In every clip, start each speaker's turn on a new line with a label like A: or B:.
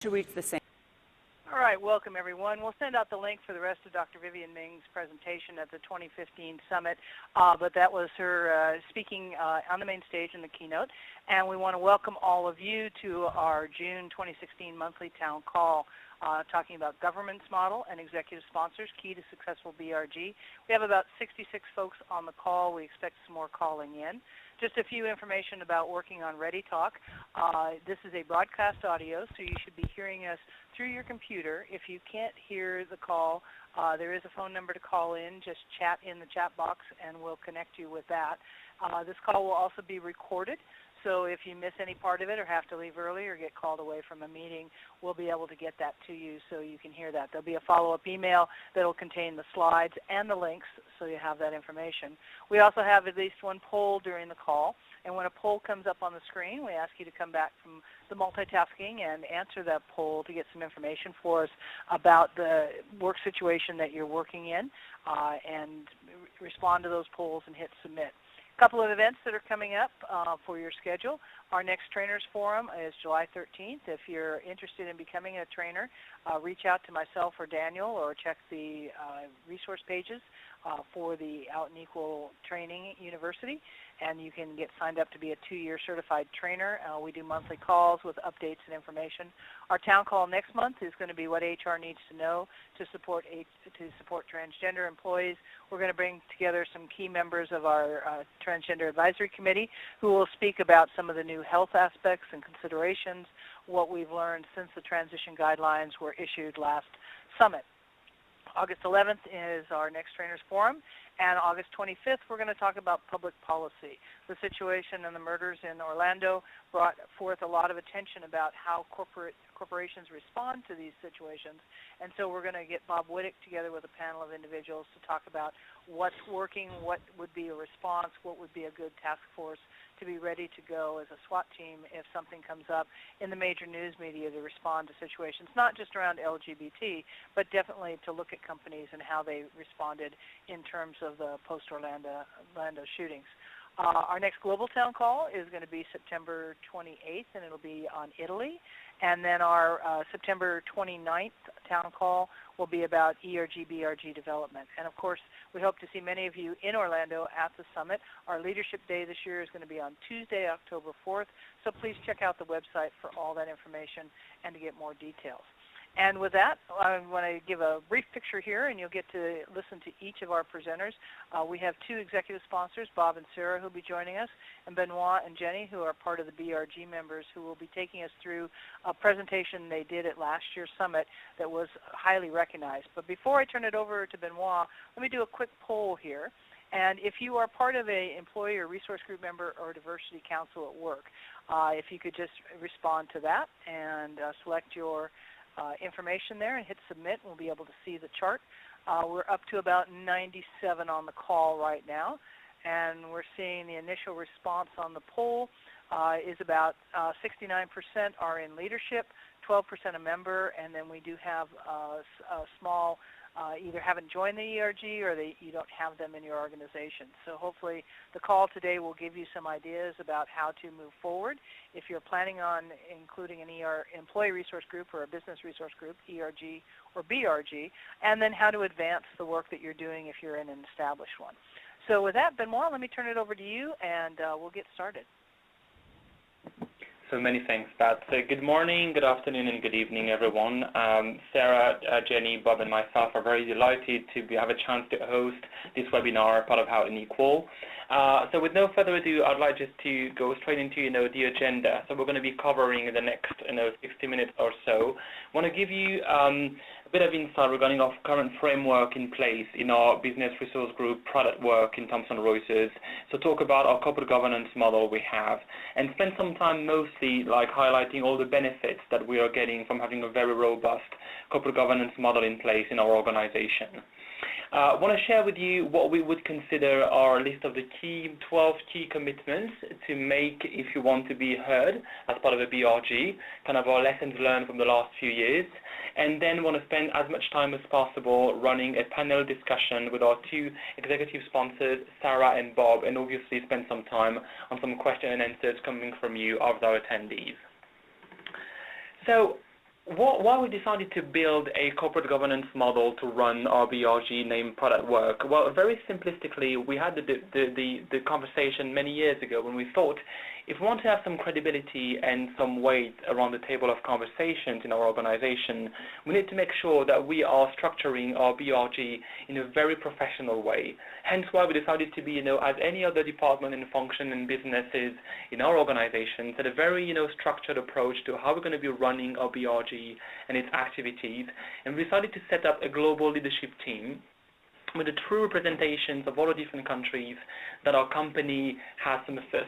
A: to reach the same.
B: All right, welcome everyone. We'll send out the link for the rest of Dr. Vivian Ming's presentation at the 2015 summit, but that was her speaking on the main stage in the keynote. And we want to welcome all of you to our June 2016 monthly town call talking about governance model and executive sponsors, key to successful BRG. We have about 66 folks on the call. We expect some more calling in. Just a few information about working on Ready Talk. This is a broadcast audio, so you should be hearing us through your computer. If you can't hear the call, there is a phone number to call in. Just chat in the chat box, and we'll connect you with that. This call will also be recorded, so if you miss any part of it or have to leave early or get called away from a meeting, we'll be able to get that to you so you can hear that. There'll be a follow-up email that will contain the slides and the links so you have that information. We also have at least one poll during the call, and when a poll comes up on the screen, we ask you to come back from the multitasking and answer that poll to get some information for us about the work situation that you're working in and respond to those polls and hit submit. A couple of events that are coming up for your schedule. Our next Trainers Forum is July 13th. If you're interested in becoming a trainer, reach out to myself or Daniel or check the resource pages for the Out and Equal Training University, and you can get signed up to be a 2-year certified trainer. We do monthly calls with updates and information. Our town call next month is going to be what HR needs to know to support transgender employees. We're going to bring together some key members of our Transgender Advisory Committee who will speak about some of the new health aspects and considerations, what we've learned since the transition guidelines were issued last summit. August 11th is our next Trainers Forum, and August 25th we're going to talk about public policy. The situation and the murders in Orlando brought forth a lot of attention about how corporations respond to these situations, and so we're going to get Bob Wittick together with a panel of individuals to talk about what's working, what would be a response, what would be a good task force to be ready to go as a SWAT team if something comes up in the major news media to respond to situations, not just around LGBT, but definitely to look at companies and how they responded in terms of the post-Orlando shootings. Our next Global Town Call is going to be September 28th, and it'll be on Italy. And then our September 29th Town Call will be about BRG development. And, of course, we hope to see many of you in Orlando at the summit. Our Leadership Day this year is going to be on Tuesday, October 4th. So please check out the website for all that information and to get more details. And with that, I want to give a brief picture here, and you'll get to listen to each of our presenters. We have 2 executive sponsors, Bob and Sarah, who will be joining us, and Benoit and Jenny, who are part of the BRG members, who will be taking us through a presentation they did at last year's summit that was highly recognized. But before I turn it over to Benoit, let me do a quick poll here. And if you are part of an employee or resource group member or diversity council at work, if you could just respond to that and select your information there and hit submit, we'll be able to see the chart. We're up to about 97 on the call right now, and we're seeing the initial response on the poll is about 69% are in leadership, 12% a member, and then we do have a small either haven't joined the ERG or you don't have them in your organization. So hopefully the call today will give you some ideas about how to move forward. If you're planning on including an employee resource group or a business resource group, ERG or BRG, and then how to advance the work that you're doing if you're in an established one. So with that, Benoit, let me turn it over to you, and we'll get started.
C: So many thanks, Pat. So good morning, good afternoon, and good evening, everyone. Sarah, Jenny, Bob, and myself are very delighted to have a chance to host this webinar, part of Out and Equal. So with no further ado, I'd like just to go straight into the agenda. So we're going to be covering in the next 60 minutes or so. I want to give you a bit of insight regarding our current framework in place in our business resource group product work in Thomson Reuters. So talk about our corporate governance model we have, and spend some time mostly highlighting all the benefits that we are getting from having a very robust corporate governance model in place in our organization. I want to share with you what we would consider our list of the 12 key commitments to make if you want to be heard as part of a BRG, kind of our lessons learned from the last few years, and then want to spend as much time as possible running a panel discussion with our 2 executive sponsors, Sarah and Bob, and obviously spend some time on some question and answers coming from you, of our attendees. So Why we decided to build a corporate governance model to run our BRG named product work? Well, very simplistically, we had the conversation many years ago when we thought if we want to have some credibility and some weight around the table of conversations in our organization, we need to make sure that we are structuring our BRG in a very professional way. Hence why we decided to be, as any other department and function and businesses in our organizations, at a very, structured approach to how we're going to be running our BRG and its activities. And we decided to set up a global leadership team with the true representations of all the different countries that our company has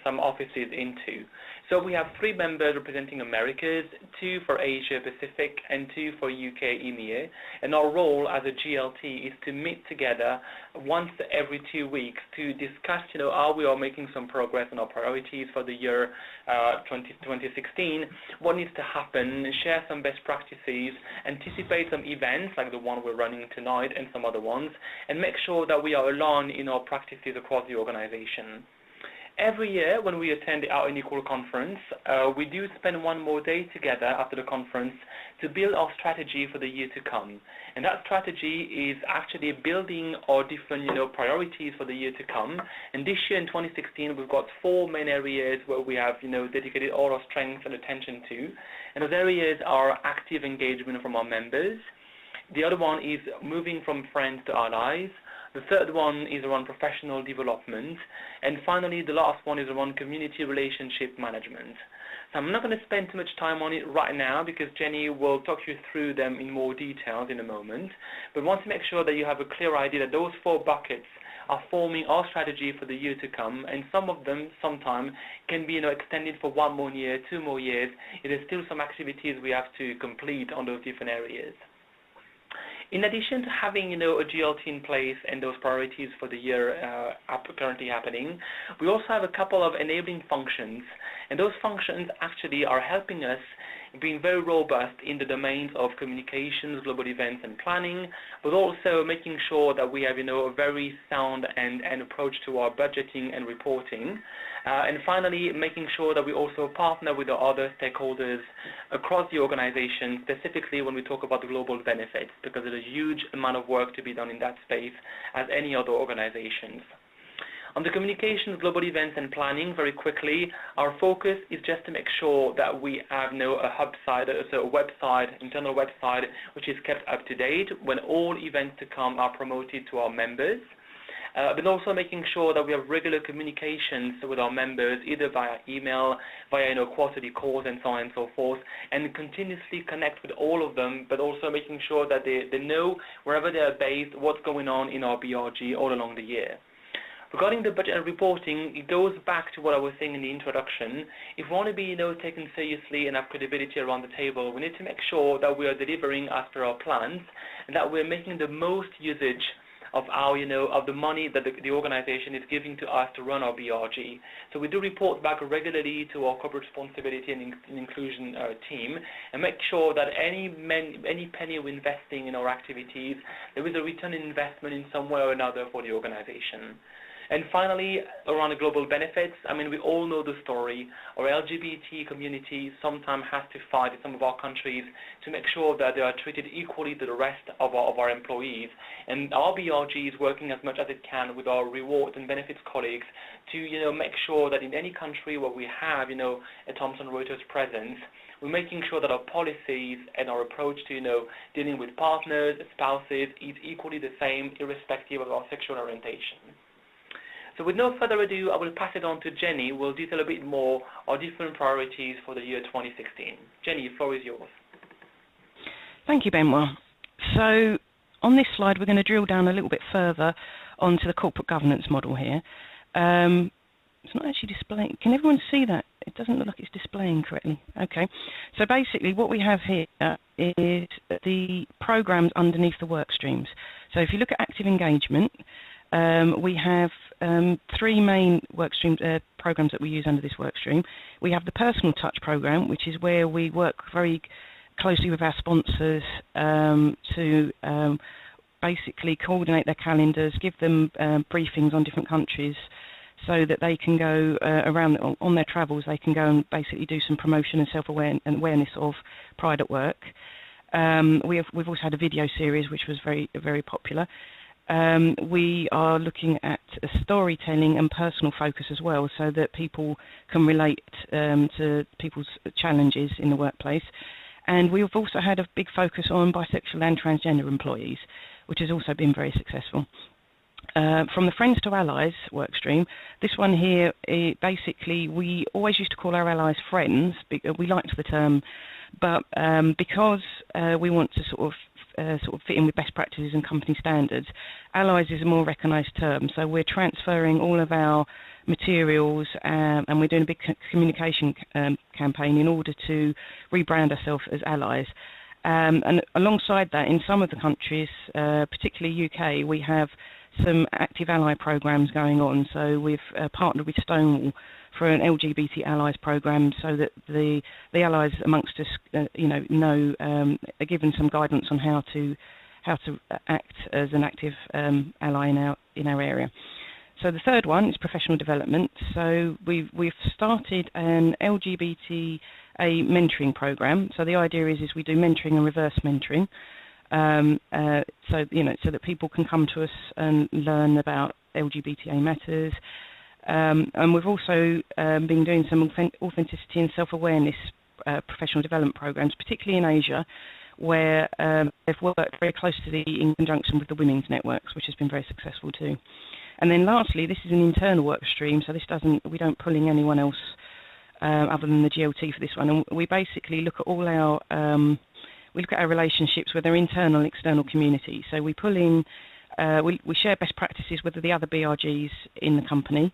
C: some offices into. So we have 3 members representing Americas, 2 for Asia Pacific, and 2 for UK EMEA. And our role as a GLT is to meet together once every 2 weeks to discuss, how we are making some progress on our priorities for the year 2016, what needs to happen, share some best practices, anticipate some events like the one we're running tonight and some other ones, and make sure that we are aligned in our practices across the organization. Every year when we attend our Unequal conference, we do spend one more day together after the conference to build our strategy for the year to come. And that strategy is actually building our different priorities for the year to come. And this year in 2016, we've got 4 main areas where we have dedicated all our strength and attention to. And those areas are active engagement from our members. The other one is moving from friends to allies. The third one is around professional development. And finally, the last one is around community relationship management. So I'm not going to spend too much time on it right now because Jenny will talk you through them in more details in a moment. But I want to make sure that you have a clear idea that those 4 buckets are forming our strategy for the year to come, and some of them sometimes can be extended for 1 more year, 2 more years. There's still some activities we have to complete on those different areas. In addition to having, a GLT in place and those priorities for the year currently happening, we also have a couple of enabling functions, and those functions actually are helping us being very robust in the domains of communications, global events, and planning, but also making sure that we have, a very sound and approach to our budgeting and reporting. And finally, making sure that we also partner with the other stakeholders across the organization, specifically when we talk about the global benefits, because there's a huge amount of work to be done in that space as any other organizations. On the communications, global events, and planning, very quickly, our focus is just to make sure that we have a hub site, so a website, internal website, which is kept up to date when all events to come are promoted to our members. But also making sure that we have regular communications with our members, either via email, via quarterly calls, and so on and so forth, and continuously connect with all of them, but also making sure that they know wherever they are based what's going on in our BRG all along the year. Regarding the budget and reporting, it goes back to what I was saying in the introduction. If we want to be taken seriously and have credibility around the table, we need to make sure that we are delivering as per our plans and that we're making the most usage of our, of the money that the organization is giving to us to run our BRG. So we do report back regularly to our corporate responsibility and inclusion team and make sure that any penny we're investing in our activities, there is a return on investment in some way or another for the organization. And finally, around the global benefits, we all know the story. Our LGBT community sometimes has to fight in some of our countries to make sure that they are treated equally to the rest of our employees. And our BRG is working as much as it can with our rewards and benefits colleagues to, make sure that in any country where we have, a Thomson Reuters presence, we're making sure that our policies and our approach to, dealing with partners, spouses is equally the same, irrespective of our sexual orientation. So with no further ado, I will pass it on to Jenny, who will detail a bit more our different priorities for the year 2016. Jenny, the floor is yours.
A: Thank you, Benoit. So on this slide, we're going to drill down a little bit further onto the corporate governance model here. It's not actually displaying. Can everyone see that? It doesn't look like it's displaying correctly. Okay. So basically what we have here is the programs underneath the work streams. So if you look at active engagement, we have 3 main work streams, programs that we use under this work stream. We have the personal touch program, which is where we work very closely with our sponsors to basically coordinate their calendars, give them briefings on different countries, so that they can go around on their travels. They can go and basically do some promotion and awareness of Pride at Work. We've also had a video series which was very popular. We are looking at storytelling and personal focus as well, so that people can relate to people's challenges in the workplace. And we've also had a big focus on bisexual and transgender employees, which has also been very successful. From the Friends to Allies workstream, this one here, basically we always used to call our allies friends. We liked the term, but because we want to sort of fit in with best practices and company standards, allies is a more recognised term. So we're transferring all of our materials and we're doing a big communication campaign in order to rebrand ourselves as allies. And alongside that, in some of the countries, particularly UK, we have some active ally programs going on. So we've partnered with Stonewall for an LGBT allies program, so that the allies amongst us, are given some guidance on how to act as an active ally in our area. So the third one is professional development. So we've started an LGBT mentoring program. So the idea is we do mentoring and reverse mentoring. So that people can come to us and learn about LGBTA matters. And we've also been doing some authenticity and self-awareness professional development programs, particularly in Asia, where they've worked very closely in conjunction with the women's networks, which has been very successful too. And then lastly, this is an internal work stream, so we don't pull in anyone else other than the GLT for this one. And we basically look at all our relationships with our internal and external community. So we pull in, we share best practices with the other BRGs in the company,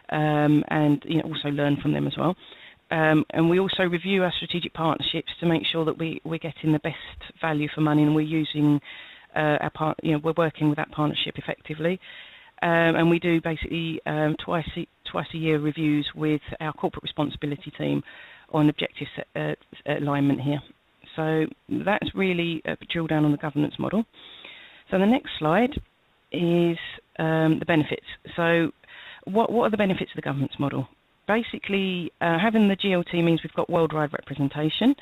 A: and also learn from them as well. And we also review our strategic partnerships to make sure that we're getting the best value for money, and we're using we're working with that partnership effectively. And we do basically twice a year reviews with our corporate responsibility team on objective alignment here. So that's really a drill down on the governance model. So the next slide is the benefits. So what are the benefits of the governance model? Basically, having the GLT means we've got worldwide representation,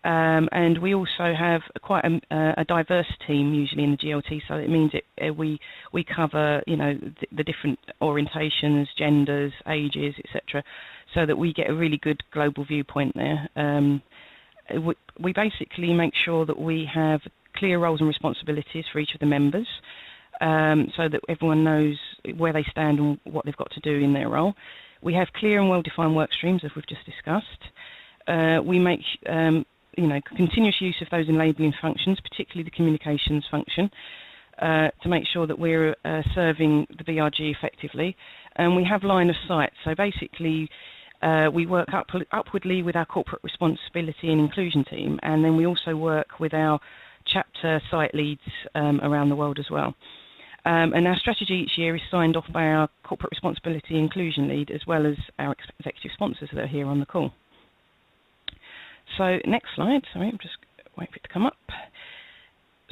A: and we also have quite a diverse team usually in the GLT. So it means we cover the different orientations, genders, ages, etc., so that we get a really good global viewpoint there. We basically make sure that we have clear roles and responsibilities for each of the members, so that everyone knows where they stand and what they've got to do in their role. We have clear and well-defined work streams, as we've just discussed. We make continuous use of those enabling functions, particularly the communications function, to make sure that we're serving the BRG effectively. And we have line of sight. So basically, we work upwardly with our corporate responsibility and inclusion team, and then we also work with our chapter site leads around the world as well. And our strategy each year is signed off by our corporate responsibility inclusion lead, as well as our executive sponsors that are here on the call. So next slide, sorry, I'm just waiting for it to come up.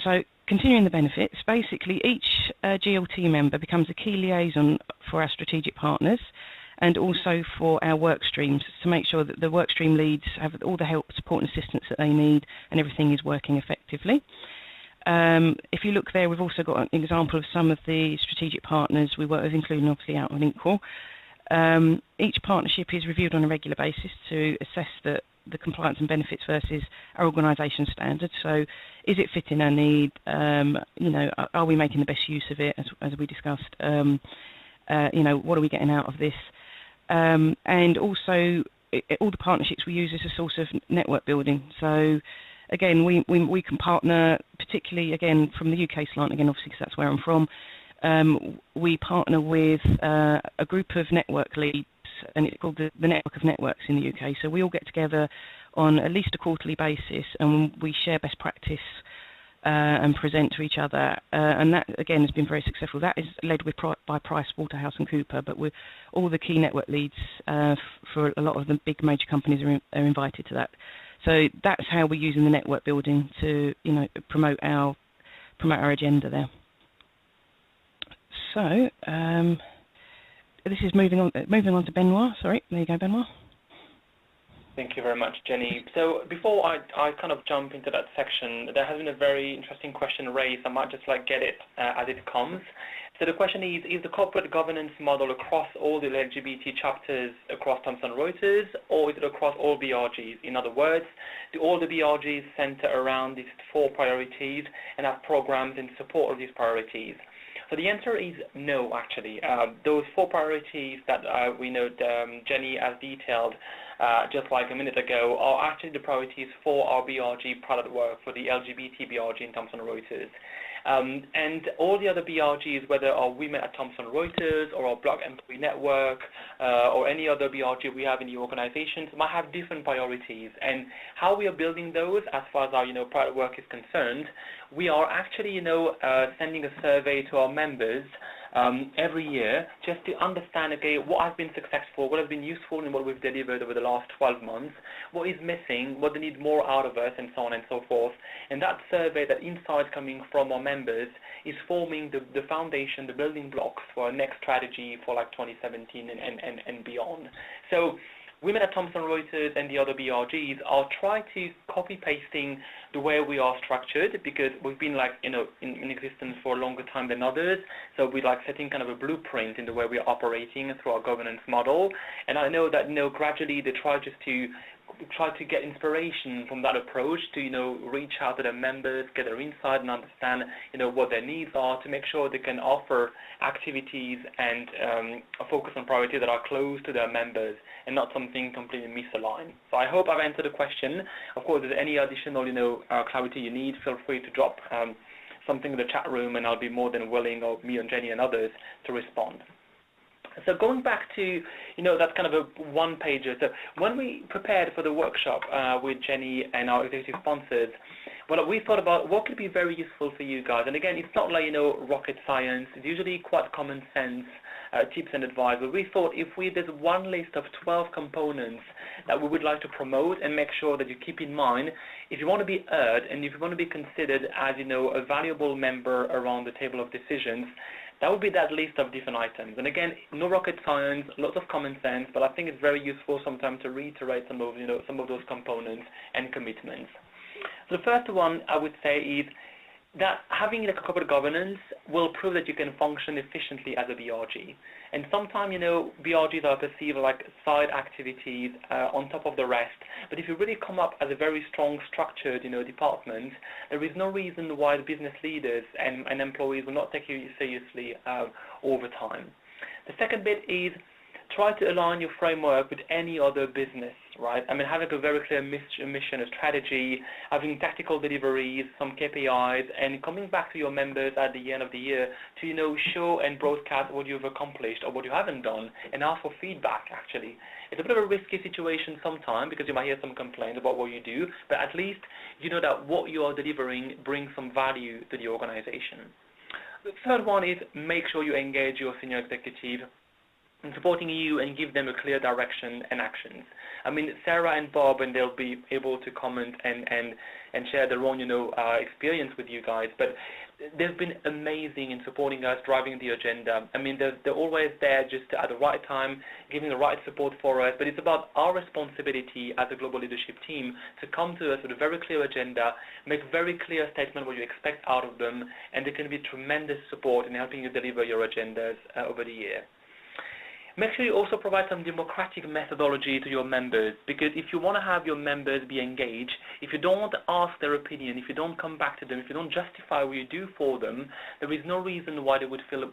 A: So continuing the benefits, basically each GLT member becomes a key liaison for our strategic partners, and also for our work streams, to make sure that the work stream leads have all the help, support and assistance that they need, and everything is working effectively. If you look there, we've also got an example of some of the strategic partners we work with, including obviously Out and Equal. Each partnership is reviewed on a regular basis to assess the compliance and benefits versus our organisation standards. So is it fitting our need? Are we making the best use of it, as we discussed? What are we getting out of this? And also, all the partnerships we use as a source of network building. So again, we can partner, particularly again from the UK slant, again obviously because that's where I'm from. We partner with a group of network leads, and it's called the Network of Networks in the UK. So we all get together on at least a quarterly basis, and we share best practice and present to each other, and that again has been very successful. That is led by Price Waterhouse and Cooper, but with all the key network leads for a lot of the big major companies are invited to that. So that's how we're using the network building to promote our agenda there. So this is moving on to Benoit. Sorry, there you go, Benoit.
C: Thank you very much, Jenny. So before I kind of jump into that section, there has been a very interesting question raised. I might just get it as it comes. So the question is the corporate governance model across all the LGBT chapters across Thomson Reuters, or is it across all BRGs? In other words, do all the BRGs center around these 4 priorities and have programs in support of these priorities? So the answer is no, actually. Those 4 priorities that we know Jenny has detailed just like a minute ago are actually the priorities for our BRG product work, for the LGBT BRG in Thomson Reuters. And all the other BRGs, whether are Women at Thomson Reuters or our Black Employee Network or any other BRG we have in the organizations, might have different priorities. And how we are building those, as far as our product work is concerned, we are actually sending a survey to our members every year just to understand, okay, what has been successful, what has been useful in what we've delivered over the last 12 months, what is missing, what they need more out of us, and so on and so forth. And that survey, that insight coming from our members, is forming the foundation, the building blocks for our next strategy for 2017 and beyond. So Women at Thomson Reuters and the other BRGs are trying to copy-pasting the way we are structured, because we've been in existence for a longer time than others. So we're setting kind of a blueprint in the way we're operating through our governance model. And I know that gradually they try to get inspiration from that approach to reach out to their members, get their insight, and understand what their needs are, to make sure they can offer activities and focus on priorities that are close to their members and not something completely misaligned. So I hope I've answered the question. Of course, if there's any additional clarity you need, feel free to drop something in the chat room, and I'll be more than willing, or me and Jenny and others, to respond. So going back to, that's kind of a one-pager. So when we prepared for the workshop with Jenny and our executive sponsors, well, we thought about what could be very useful for you guys. And again, it's not rocket science. It's usually quite common sense tips and advice. But we thought there's one list of 12 components that we would like to promote and make sure that you keep in mind if you want to be heard and if you want to be considered as, a valuable member around the table of decisions. That would be that list of different items. And again, no rocket science, lots of common sense, but I think it's very useful sometimes to reiterate some of those components and commitments. So the first one I would say is that having corporate governance will prove that you can function efficiently as a BRG. And sometimes, BRGs are perceived like side activities on top of the rest. But if you really come up as a very strong, structured, department, there is no reason why the business leaders and employees will not take you seriously over time. The second bit is try to align your framework with any other business, right? I mean, having a very clear mission, a strategy, having tactical deliveries, some KPIs, and coming back to your members at the end of the year to, show and broadcast what you've accomplished or what you haven't done, and ask for feedback, actually. It's a bit of a risky situation sometimes because you might hear some complaints about what you do, but at least you know that what you are delivering brings some value to the organization. The third one is make sure you engage your senior executive in supporting you and give them a clear direction and actions. I mean, Sarah and Bob, and they'll be able to comment and share their own, experience with you guys, but they've been amazing in supporting us, driving the agenda. I mean, they're always there just at the right time, giving the right support for us, but it's about our responsibility as a global leadership team to come to us with a very clear agenda, make very clear statement what you expect out of them, and they can be tremendous support in helping you deliver your agendas over the year. Make sure you also provide some democratic methodology to your members, because if you want to have your members be engaged, if you don't ask their opinion, if you don't come back to them, if you don't justify what you do for them, there is no reason why they would feel,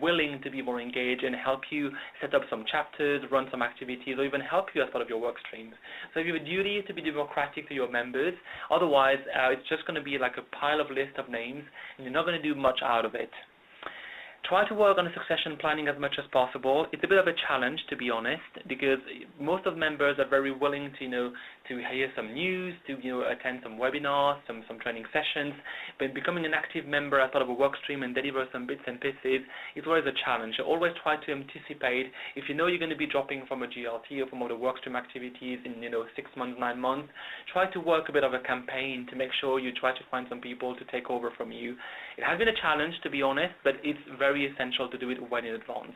C: willing to be more engaged and help you set up some chapters, run some activities, or even help you as part of your work streams. So you have a duty to be democratic to your members. Otherwise, it's just going to be like a pile of list of names, and you're not going to do much out of it. Try to work on a succession planning as much as possible. It's a bit of a challenge, to be honest, because most of members are very willing to, to hear some news, to, attend some webinars, some training sessions. But becoming an active member as part of a work stream and deliver some bits and pieces is always a challenge. So always try to anticipate. If you know you're going to be dropping from a GLT or from other work stream activities in, 6 months, 9 months, try to work a bit of a campaign to make sure you try to find some people to take over from you. It has been a challenge, to be honest, but it's very essential to do it well in advance.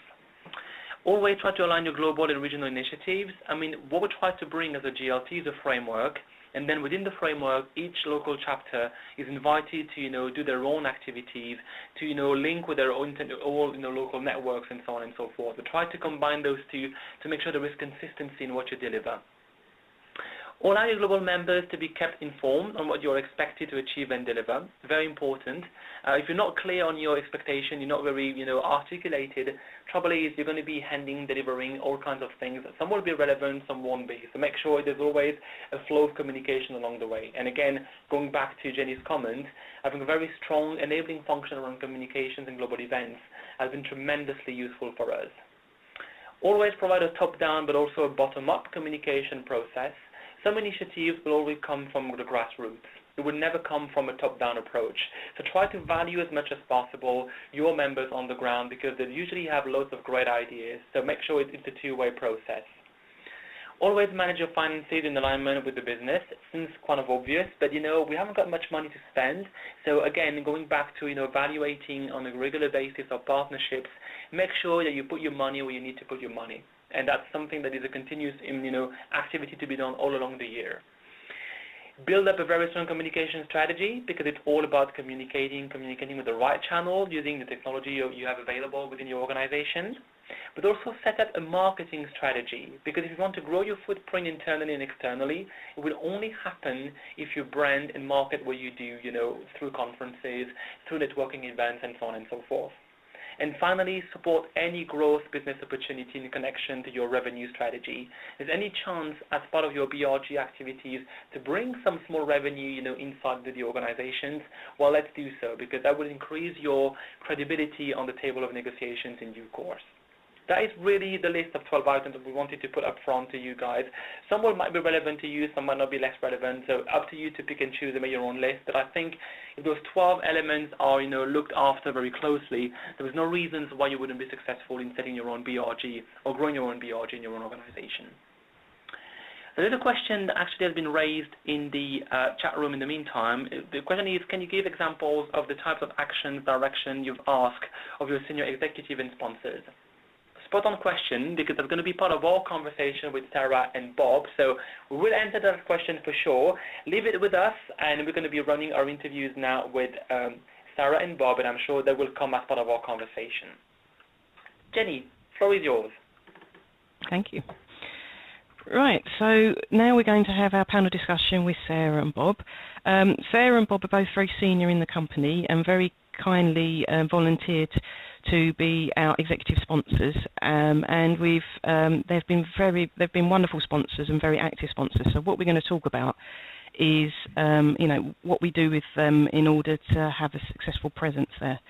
C: Always try to align your global and regional initiatives. I mean, what we try to bring as a GLT is a framework, and then within the framework, each local chapter is invited to, do their own activities, to, link with their own local networks and so on and so forth. We try to combine those two to make sure there is consistency in what you deliver. Allow your global members to be kept informed on what you're expected to achieve and deliver. Very important. If you're not clear on your expectation, you're not very, articulated, trouble is you're going to be delivering all kinds of things. Some will be relevant, some won't be. So make sure there's always a flow of communication along the way. And again, going back to Jenny's comment, having a very strong enabling function around communications and global events has been tremendously useful for us. Always provide a top-down but also a bottom-up communication process. Some initiatives will always come from the grassroots. It will never come from a top-down approach. So try to value as much as possible your members on the ground because they usually have lots of great ideas. So make sure it's a two-way process. Always manage your finances in alignment with the business. It seems kind of obvious, but we haven't got much money to spend. So again, going back to evaluating on a regular basis of partnerships, make sure that you put your money where you need to put your money. And that's something that is a continuous, activity to be done all along the year. Build up a very strong communication strategy because it's all about communicating with the right channel using the technology you have available within your organization. But also set up a marketing strategy because if you want to grow your footprint internally and externally, it will only happen if you brand and market what you do, through conferences, through networking events, and so on and so forth. And finally, support any growth business opportunity in connection to your revenue strategy. Is any chance as part of your BRG activities to bring some small revenue, inside the organizations? Well, let's do so because that will increase your credibility on the table of negotiations in due course. That is really the list of 12 items that we wanted to put up front to you guys. Some might be relevant to you, some might not be less relevant, so up to you to pick and choose and make your own list. But I think if those 12 elements are, looked after very closely, there is no reasons why you wouldn't be successful in setting your own BRG or growing your own BRG in your own organization. Another question that actually has been raised in the chat room in the meantime. The question is, can you give examples of the types of actions, direction you've asked of your senior executive and sponsors? Spot on question because that's going to be part of our conversation with Sarah and Bob. So we will answer that question for sure. Leave it with us, and we're going to be running our interviews now with Sarah and Bob, and I'm sure they will come as part of our conversation. Jenny, floor is yours.
A: Thank you. Right, so now we're going to have our panel discussion with Sarah and Bob. Sarah and Bob are both very senior in the company and very kindly volunteered to be our executive sponsors, and they've been wonderful sponsors and very active sponsors. So what we're going to talk about is what we do with them in order to have a successful presence there.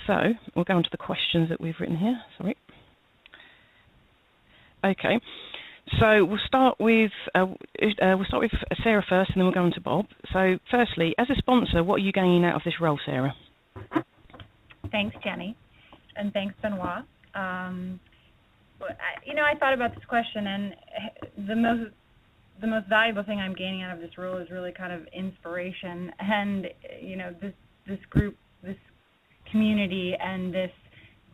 A: So we'll go on to the questions that we've written here. Sorry. Okay. So we'll start with Sarah first, and then we'll go on to Bob. So firstly, as a sponsor, what are you gaining out of this role, Sarah?
D: Thanks, Jenny, and thanks, Benoit. I thought about this question, and the most valuable thing I'm gaining out of this role is really kind of inspiration, and this group, this community, and this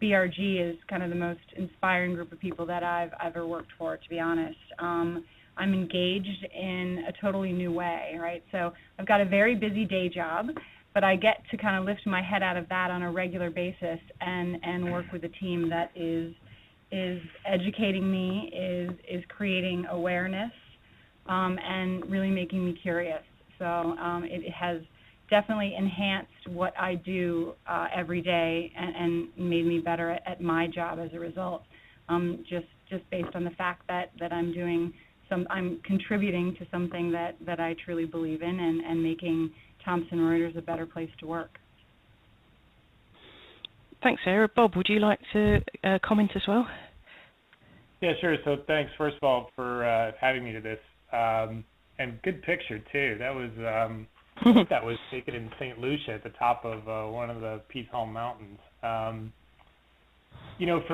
D: BRG is kind of the most inspiring group of people that I've ever worked for, to be honest. I'm engaged in a totally new way, right? So I've got a very busy day job, but I get to kind of lift my head out of that on a regular basis and work with a team that is educating me, is creating awareness, and really making me curious. So it has definitely enhanced what I do every day and made me better at my job as a result. Just based on the fact that I'm contributing to something that I truly believe in and making Thomson Reuters a better place to work.
A: Thanks, Sarah. Bob, would you like to comment as well?
E: Yeah, sure. So thanks, first of all, for having me to this. And good picture, too. That was I think that was taken in St. Lucia at the top of one of the Peace Hall Mountains. For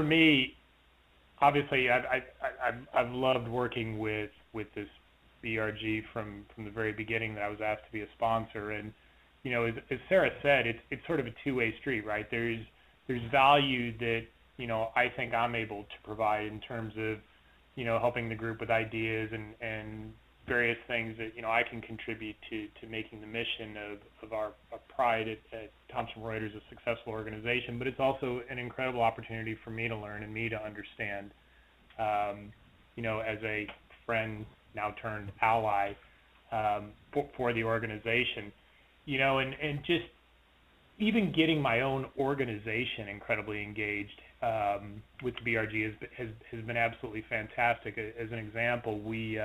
E: me, obviously, I've loved working with this BRG from the very beginning that I was asked to be a sponsor. And, as Sarah said, it's sort of a two-way street, right? There's value that I think I'm able to provide in terms of, helping the group with ideas and various things that, I can contribute to making the mission of our Pride at Thomson Reuters a successful organization. But it's also an incredible opportunity for me to learn and me to understand, as a friend now turned ally for the organization, and just even getting my own organization incredibly engaged with the BRG has been absolutely fantastic. As an example, we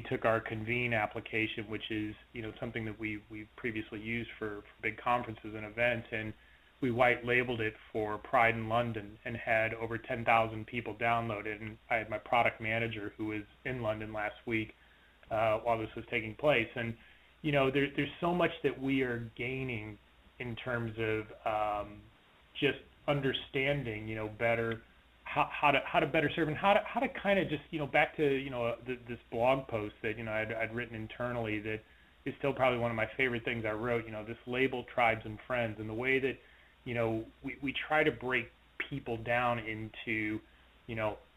E: took our Convene application, which is something that we've previously used for big conferences and events, and we white labeled it for Pride in London and had over 10,000 people download it. And I had my product manager who was in London last week while this was taking place. And there's so much that we are gaining in terms of just understanding, better how to better serve, and how to kind of just, back to this blog post that I'd written internally that is still probably one of my favorite things I wrote. This label tribes and friends, and the way that we try to break people down into,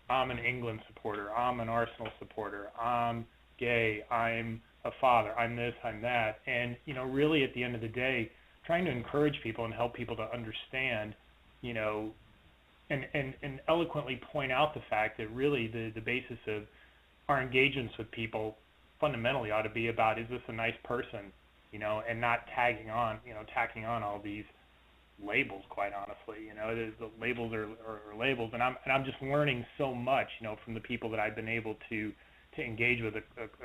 E: I'm an England supporter, I'm an Arsenal supporter, I'm gay, I'm a father, I'm this, I'm that, and really at the end of the day, trying to encourage people and help people to understand, and eloquently point out the fact that really the basis of our engagements with people fundamentally ought to be about, is this a nice person, and not tacking on all these labels, quite honestly. The labels are labels, and I'm just learning so much, from the people that I've been able to engage with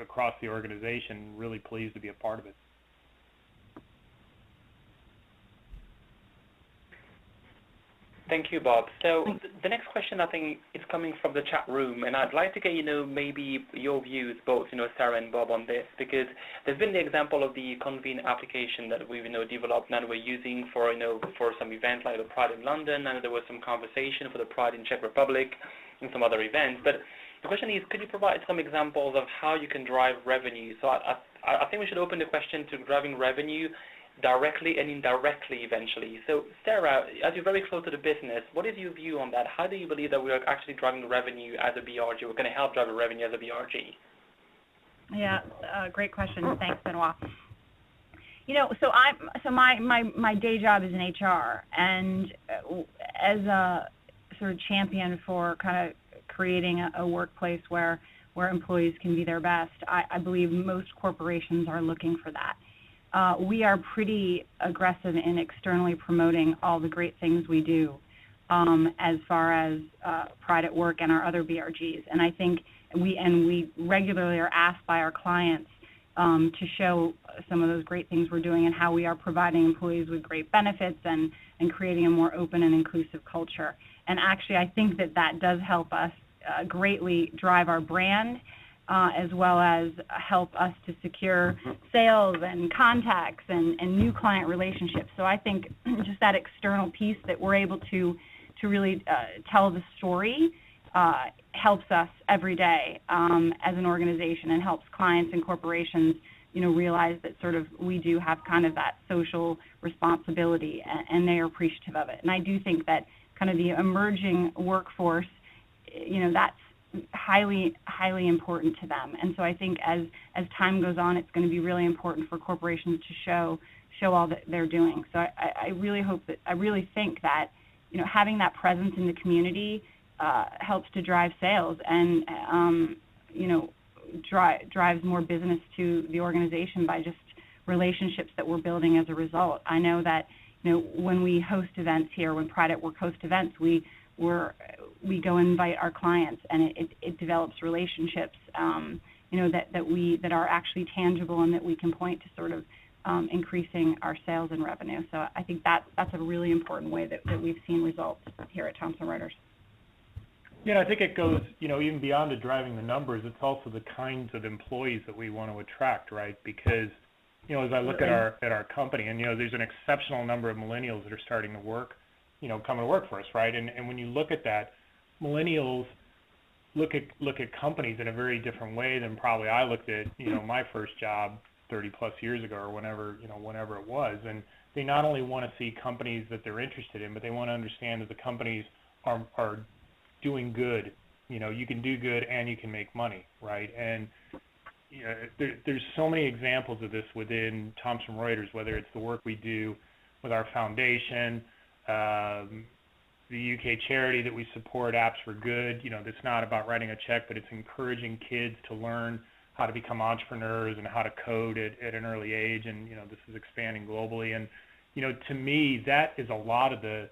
E: across the organization. Really pleased to be a part of it.
C: Thank you, Bob. So the next question, I think, is coming from the chat room, and I'd like to get, maybe your views, both, Sarah and Bob, on this, because there's been the example of the Convene application that we've, developed and we're using for, for some events like the Pride in London, and there was some conversation for the Pride in Czech Republic and some other events. But the question is, could you provide some examples of how you can drive revenue? So I think we should open the question to driving revenue directly and indirectly eventually. So Sarah, as you're very close to the business, what is your view on that? How do you believe that we are actually driving revenue as a BRG? We're going to help drive revenue as a BRG?
D: Yeah, great question. Thanks, Benoit. So my day job is in HR, and as a sort of champion for kind of creating a workplace where employees can be their best, I believe most corporations are looking for that. We are pretty aggressive in externally promoting all the great things we do as far as Pride at Work and our other BRGs. And I think we regularly are asked by our clients to show some of those great things we're doing and how we are providing employees with great benefits and creating a more open and inclusive culture. And actually, I think that does help us greatly drive our brand, as well as help us to secure sales and contacts and new client relationships. So I think just that external piece that we're able to really tell the story helps us every day as an organization, and helps clients and corporations, realize that sort of we do have kind of that social responsibility, and they are appreciative of it. And I do think that kind of the emerging workforce, that's highly important to them. And so I think as time goes on, it's going to be really important for corporations to show all that they're doing. So I really think that having that presence in the community helps to drive sales and drives more business to the organization by just relationships that we're building as a result. I know that when we host events here, when Pride at Work host events, we go and invite our clients, and it develops relationships, that are actually tangible and that we can point to sort of increasing our sales and revenue. So I think that's a really important way that we've seen results here at Thomson Reuters.
E: Yeah, I think it goes, even beyond the driving the numbers, it's also the kinds of employees that we want to attract, right? Because, as I look at our company, and there's an exceptional number of millennials that are starting to work, come to work for us, right? And when you look at that, millennials look at companies in a very different way than probably I looked at, my first job, 30 plus years ago or whenever it was. And they not only want to see companies that they're interested in, but they want to understand that the companies are doing good. You can do good and you can make money, right? And there's so many examples of this within Thomson Reuters, whether it's the work we do with our foundation, the UK charity that we support, Apps for Good. That's not about writing a check, but it's encouraging kids to learn how to become entrepreneurs and how to code at an early age. And this is expanding globally. And to me, that is a lot of the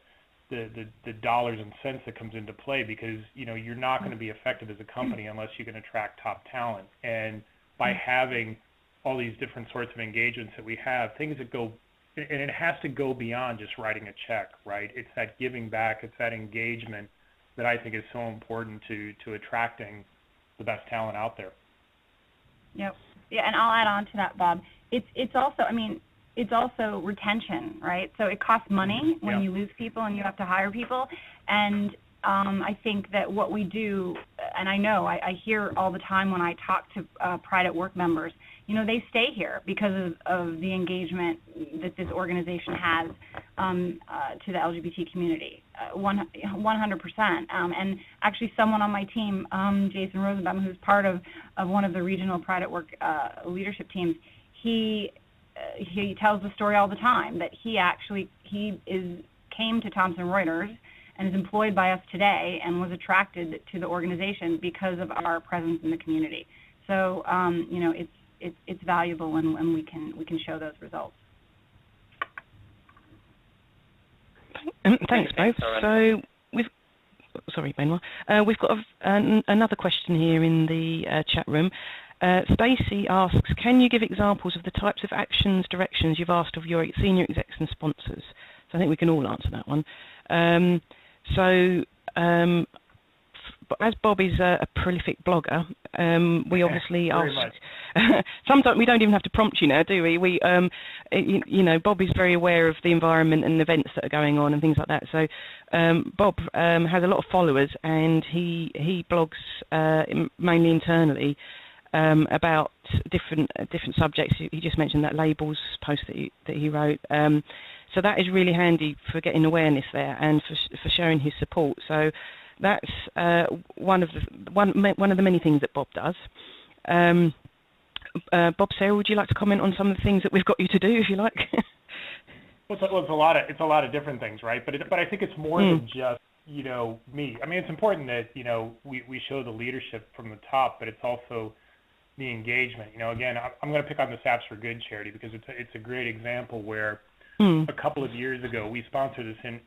E: dollars and cents that comes into play, because you're not going to be effective as a company unless you can attract top talent. And by having all these different sorts of engagements that we have, things that go, and it has to go beyond just writing a check, right? It's that giving back, it's that engagement that I think is so important to attracting the best talent out there.
D: Yep. Yeah, and I'll add on to that, Bob. It's also retention, right? So it costs money when you lose people and you have to hire people. And I think that what we do, and I hear all the time when I talk to Pride at Work members, they stay here because of the engagement that this organization has to the LGBT community, 100%. And actually someone on my team, Jason Rosenbaum, who's part of one of the regional Pride at Work leadership teams, he tells the story all the time that he came to Thomson Reuters and is employed by us today and was attracted to the organization because of our presence in the community. So it's valuable when we can show those results.
A: Thanks both. So we've got another question here in the chat room. Stacey asks, can you give examples of the types of actions, directions you've asked of your senior execs and sponsors? So I think we can all answer that one. As Bob is a prolific blogger, we obviously ask. Sometimes we don't even have to prompt you now, do we? Bob is very aware of the environment and events that are going on and things like that. So Bob has a lot of followers, and he blogs mainly internally about different subjects. He just mentioned that labels post that he wrote. So that is really handy for getting awareness there and for showing his support. So that's one of the many things that Bob does. Bob, Sarah, would you like to comment on some of the things that we've got you to do, if you like?
E: Well, it's a lot of different things, right? But I think it's more than just me. I mean, it's important that we show the leadership from the top, but it's also the engagement. Again, I'm going to pick on this Apps for Good charity because it's a great example where a couple of years ago we sponsored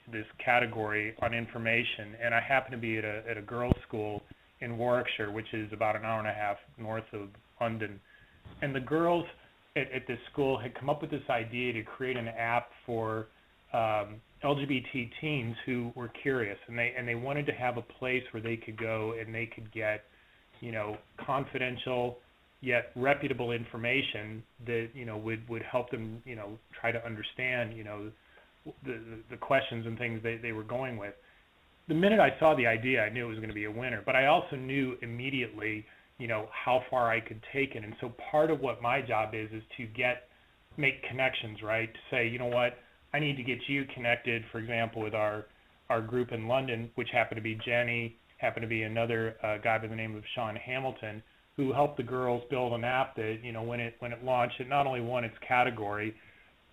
E: this category on information, and I happened to be at a girls' school in Warwickshire, which is about an hour and a half north of London. And the girls at this school had come up with this idea to create an app for LGBT teens who were curious, and they wanted to have a place where they could go and they could get confidential yet reputable information that would help them try to understand the questions and things they were going with. The minute I saw the idea, I knew it was going to be a winner, but I also knew immediately how far I could take it. And so part of what my job is to make connections, right? To say, what, I need to get you connected, for example, with our group in London, which happened to be Jenny, happened to be another guy by the name of Sean Hamilton, who helped the girls build an app that, when it launched, it not only won its category,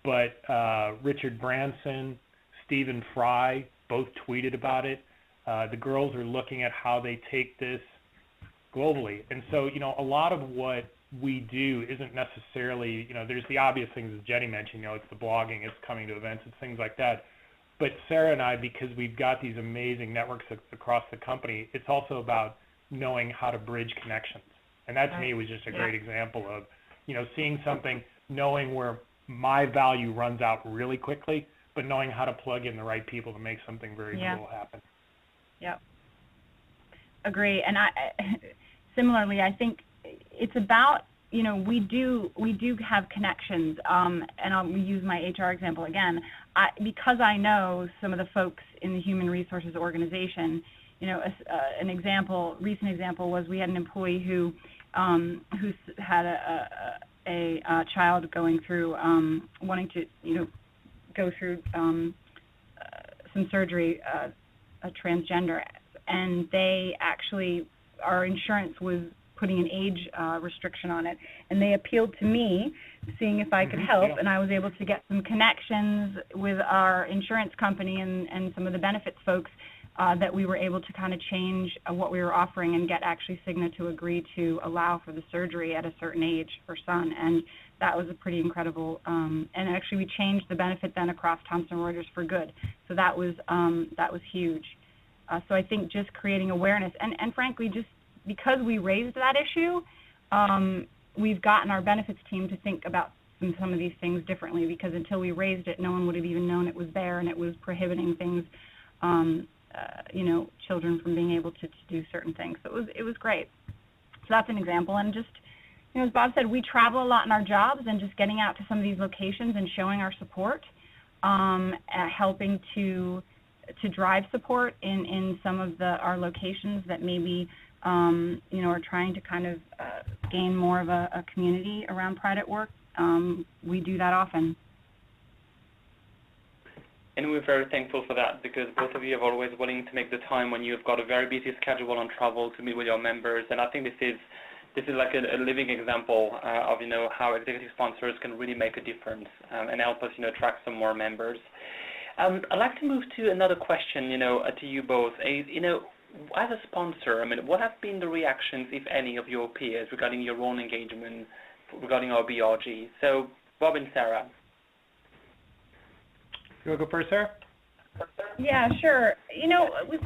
E: but Richard Branson, Stephen Fry both tweeted about it. The girls are looking at how they take this globally. And so, a lot of what we do isn't necessarily, there's the obvious things, as Jenny mentioned, it's the blogging, it's coming to events, it's things like that. But Sarah and I, because we've got these amazing networks across the company, it's also about knowing how to bridge connections. And that to me was just a great example of, seeing something, knowing where my value runs out really quickly, but knowing how to plug in the right people to make something very cool happen.
D: Yep. Agree. And similarly, I think it's about, we do have connections, and I'll use my HR example again. Because I know some of the folks in the human resources organization, recent example was we had an employee who had a child going through wanting to go through some surgery, a transgender, and they actually, our insurance was putting an age restriction on it, and they appealed to me, seeing if I could help, and I was able to get some connections with our insurance company and some of the benefits folks that we were able to kind of change what we were offering and get actually Cigna to agree to allow for the surgery at a certain age for son, and that was a pretty incredible, and actually we changed the benefit then across Thomson Reuters for good, so that was huge. So I think just creating awareness, and frankly, just because we raised that issue, we've gotten our benefits team to think about some of these things differently, because until we raised it, no one would have even known it was there, and it was prohibiting things, children from being able to do certain things. So it was great. So that's an example. And just, as Bob said, we travel a lot in our jobs, and just getting out to some of these locations and showing our support, helping to drive support in some of our locations that maybe are trying to kind of gain more of a community around Pride at Work. We do that often.
C: And we're very thankful for that, because both of you are always willing to make the time when you've got a very busy schedule on travel to meet with your members. And I think this is like a living example of how executive sponsors can really make a difference and help us attract some more members. I'd like to move to another question to you both. As a sponsor, what have been the reactions, if any, of your peers regarding your own engagement regarding our BRG? So, Bob and Sarah.
E: You want to go first, Sarah?
D: Yeah, sure.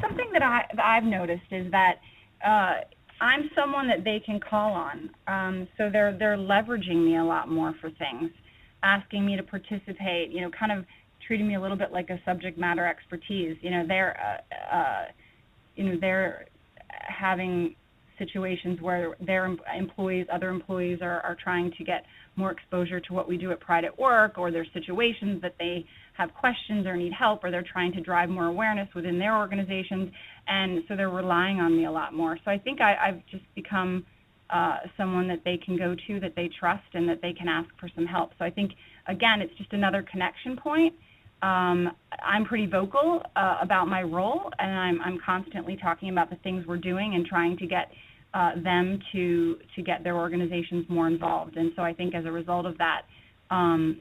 D: Something that I've noticed is that I'm someone that they can call on. So they're leveraging me a lot more for things, asking me to participate. Kind of treating me a little bit like a subject matter expertise. They're having situations where their employees, other employees are trying to get more exposure to what we do at Pride at Work, or there's situations that they have questions or need help, or they're trying to drive more awareness within their organizations, and so they're relying on me a lot more. So I think I've just become someone that they can go to, that they trust, and that they can ask for some help. So I think, again, it's just another connection point. I'm pretty vocal about my role, and I'm constantly talking about the things we're doing and trying to get them to get their organizations more involved. And so I think as a result of that,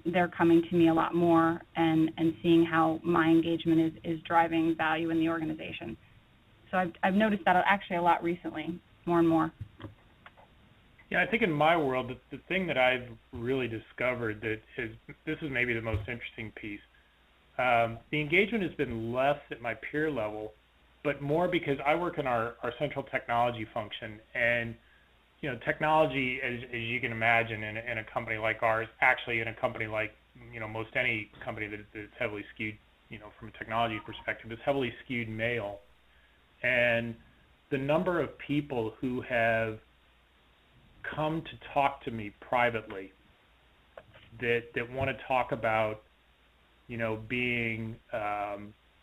D: they're coming to me a lot more and seeing how my engagement is driving value in the organization. So I've noticed that actually a lot recently, more and more.
E: Yeah, I think in my world, the thing that I've really discovered this is maybe the most interesting piece. The engagement has been less at my peer level, but more because I work in our central technology function, and technology, as you can imagine, in a company like ours, actually in a company like most any company that's heavily skewed, from a technology perspective, is heavily skewed male, and the number of people who have come to talk to me privately that want to talk about being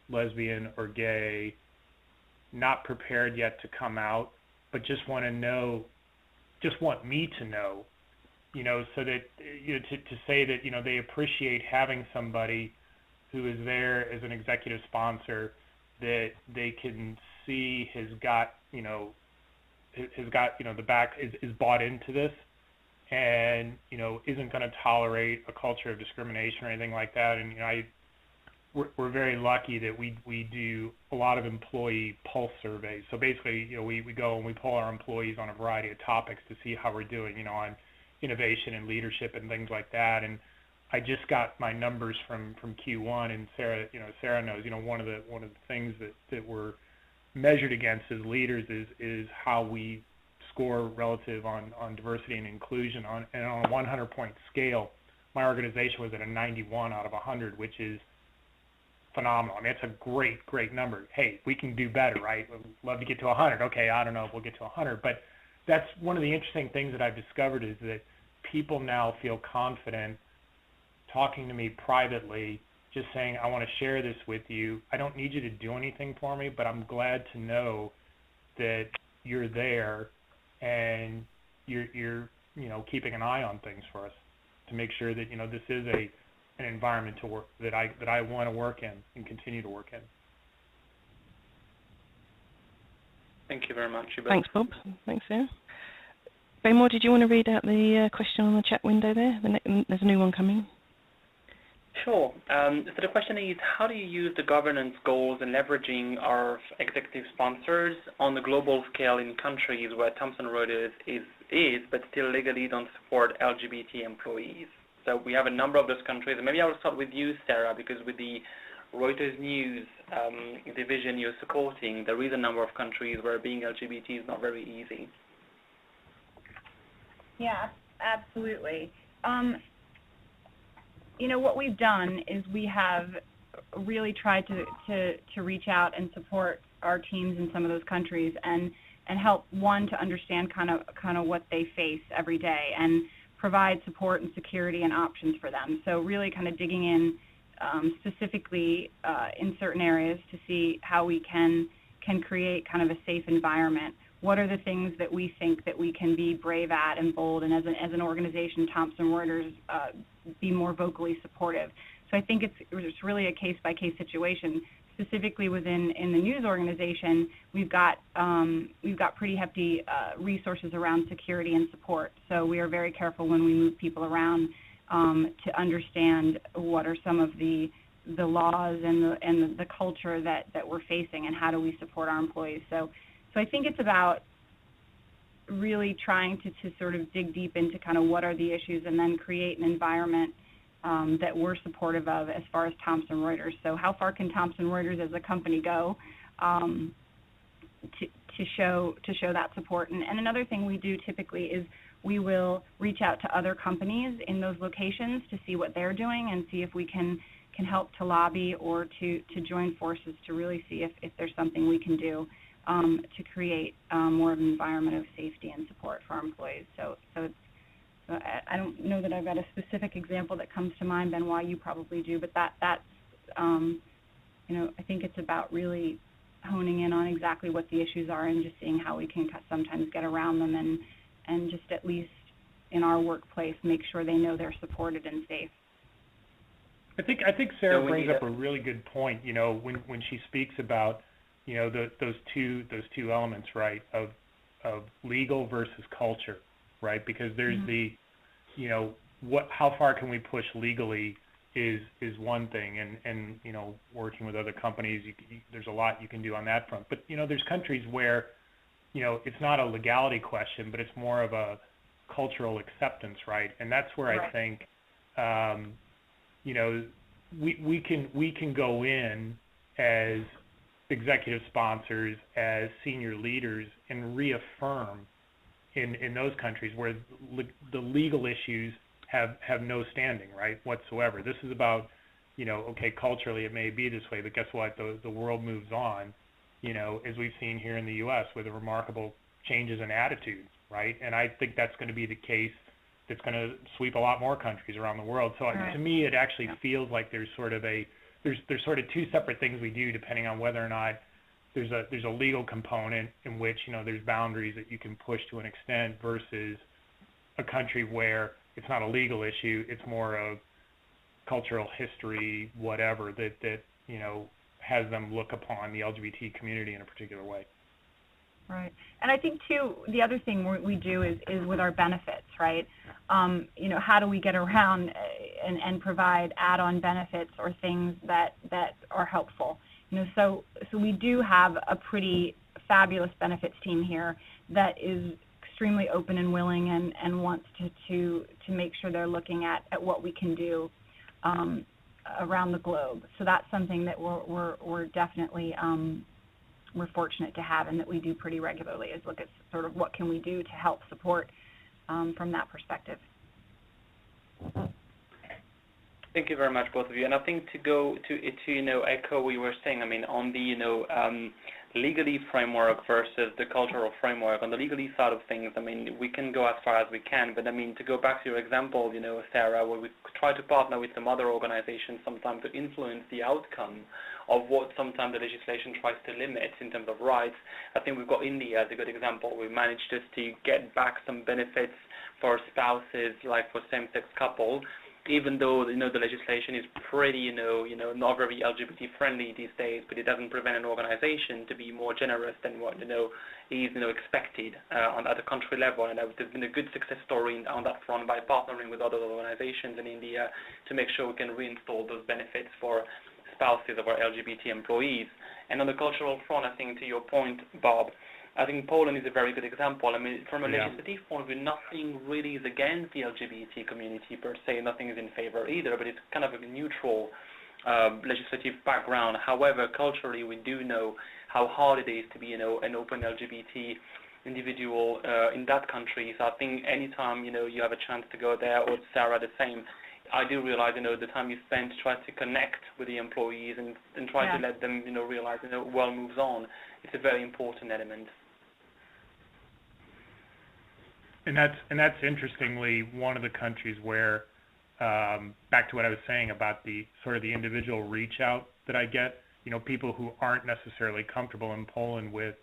E: lesbian or gay, not prepared yet to come out, but just want me to know, so that, to say that, they appreciate having somebody who is there as an executive sponsor that they can see has got the back, is bought into this, and isn't going to tolerate a culture of discrimination or anything like that. And we're very lucky that we do a lot of employee pulse surveys. So basically, we go and we poll our employees on a variety of topics to see how we're doing, on innovation and leadership and things like that. And I just got my numbers from Q1, and Sarah knows, one of the things that we're measured against as leaders is how we score relative on diversity and inclusion. And on a 100-point scale, my organization was at a 91 out of 100, which is phenomenal. It's a great number. Hey, we can do better, right? We'd love to get to 100. Okay, I don't know if we'll get to 100, but that's one of the interesting things that I've discovered, is that people now feel confident talking to me privately, just saying, I want to share this with you. I don't need you to do anything for me, but I'm glad to know that you're there and you're keeping an eye on things for us to make sure that, this is an environment to work that I want to work in and continue to work in.
C: Thank you very much.
A: Thanks, Bob. Thanks, Sarah. Benoit, did you want to read out the question on the chat window there? There's a new one coming.
C: Sure. So the question is, how do you use the governance goals and leveraging our executive sponsors on the global scale in countries where Thomson Reuters is but still legally don't support LGBT employees? So we have a number of those countries. And maybe I will start with you, Sarah, because with the Reuters News division you're supporting, there is a number of countries where being LGBT is not very easy.
D: Yeah, absolutely. What we've done is we have really tried to reach out and support our teams in some of those countries and help, one, to understand kind of what they face every day and provide support and security and options for them. So really kind of digging in specifically in certain areas to see how we can create kind of a safe environment. What are the things that we think that we can be brave at and bold, and as an organization, Thomson Reuters, be more vocally supportive? So I think it's really a case-by-case situation. Specifically in the news organization, we've got pretty hefty resources around security and support. So we are very careful when we move people around to understand what are some of the laws and the culture that we're facing, and how do we support our employees. So I think it's about really trying to sort of dig deep into kind of what are the issues and then create an environment that we're supportive of as far as Thomson Reuters. So how far can Thomson Reuters as a company go to show that support? And another thing we do typically is we will reach out to other companies in those locations to see what they're doing and see if we can help to lobby or to join forces to really see if there's something we can do to create more of an environment of safety and support for our employees. So I don't know that I've got a specific example that comes to mind, Benoit, you probably do, but that's I think it's about really honing in on exactly what the issues are and just seeing how we can sometimes get around them and just at least in our workplace make sure they know they're supported and safe.
E: I think Sarah brings up a really good point, when she speaks about those two elements, right, of legal versus culture, right? Because there's how far can we push legally is one thing, and working with other companies, there's a lot you can do on that front. But there's countries where it's not a legality question, but it's more of a cultural acceptance, right? And that's where I think we can go in as executive sponsors, as senior leaders, and reaffirm in those countries where the legal issues have no standing, right, whatsoever. This is about, okay, culturally it may be this way, but guess what? The world moves on, as we've seen here in the U.S. with the remarkable changes in attitudes, right? And I think that's going to be the case that's going to sweep a lot more countries around the world. So to me, it actually feels like there's sort of two separate things we do depending on whether or not there's a legal component in which there's boundaries that you can push to an extent versus a country where it's not a legal issue, it's more of cultural history, whatever, that has them look upon the LGBT community in a particular way.
D: Right. And I think, too, the other thing we do is with our benefits, right? How do we get around and provide add-on benefits or things that are helpful? So we do have a pretty fabulous benefits team here that is extremely open and willing and wants to make sure they're looking at what we can do around the globe. So that's something that we're definitely we're fortunate to have, and that we do pretty regularly, is look at sort of what can we do to help support from that perspective.
C: Thank you very much, both of you. And I think to go to echo what you were saying, I mean, on the legally framework versus the cultural framework. On the legally side of things, I mean, we can go as far as we can, but I mean, to go back to your example, Sarah, where we try to partner with some other organizations sometimes to influence the outcome of what sometimes the legislation tries to limit in terms of rights. I think we've got India as a good example. We managed just to get back some benefits for spouses, like for same-sex couples, even though the legislation is pretty not very LGBT friendly these days, but it doesn't prevent an organization to be more generous than what is expected at the country level. And there's been a good success story on that front by partnering with other organizations in India to make sure we can reinstall those benefits for spouses of our LGBT employees. And on the cultural front, I think to your point, Bob, I think Poland is a very good example. I mean, from a legislative point of view, nothing really is against the LGBT community per se. Nothing is in favor either, but it's kind of a neutral legislative background. However, culturally, we do know how hard it is to be, an open LGBT individual in that country. So I think anytime, you have a chance to go there, or Sarah the same, I do realize, the time you spend to try to connect with the employees and try to let them, realize, world moves on. It's a very important element.
E: And that's interestingly one of the countries where, back to what I was saying about the sort of the individual reach out that I get, people who aren't necessarily comfortable in Poland with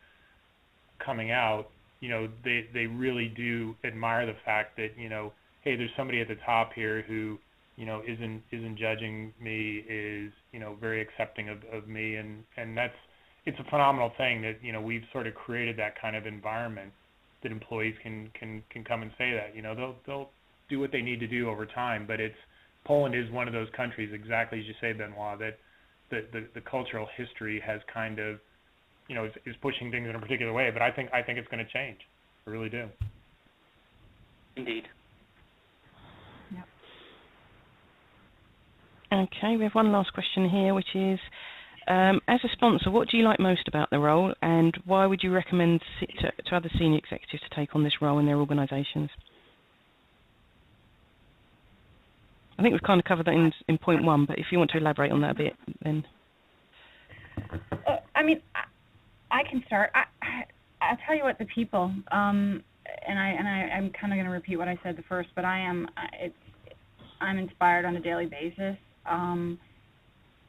E: coming out, they really do admire the fact that, hey, there's somebody at the top here who, isn't judging me, is, very accepting of me, and it's a phenomenal thing that, we've sort of created that kind of environment that employees can come and say that. They'll do what they need to do over time, but Poland is one of those countries, exactly as you say, Benoit, that the cultural history has kind of, is pushing things in a particular way, but I think it's going to change. I really do.
C: Indeed.
D: Yep.
A: Okay, we have one last question here, which is, as a sponsor, what do you like most about the role, and why would you recommend to other senior executives to take on this role in their organisations? I think we've kind of covered that in point one, but if you want to elaborate on that a bit, then.
D: I mean, I can start. I'll tell you what, the people, and I'm kind of going to repeat what I said the first, but I'm inspired on a daily basis.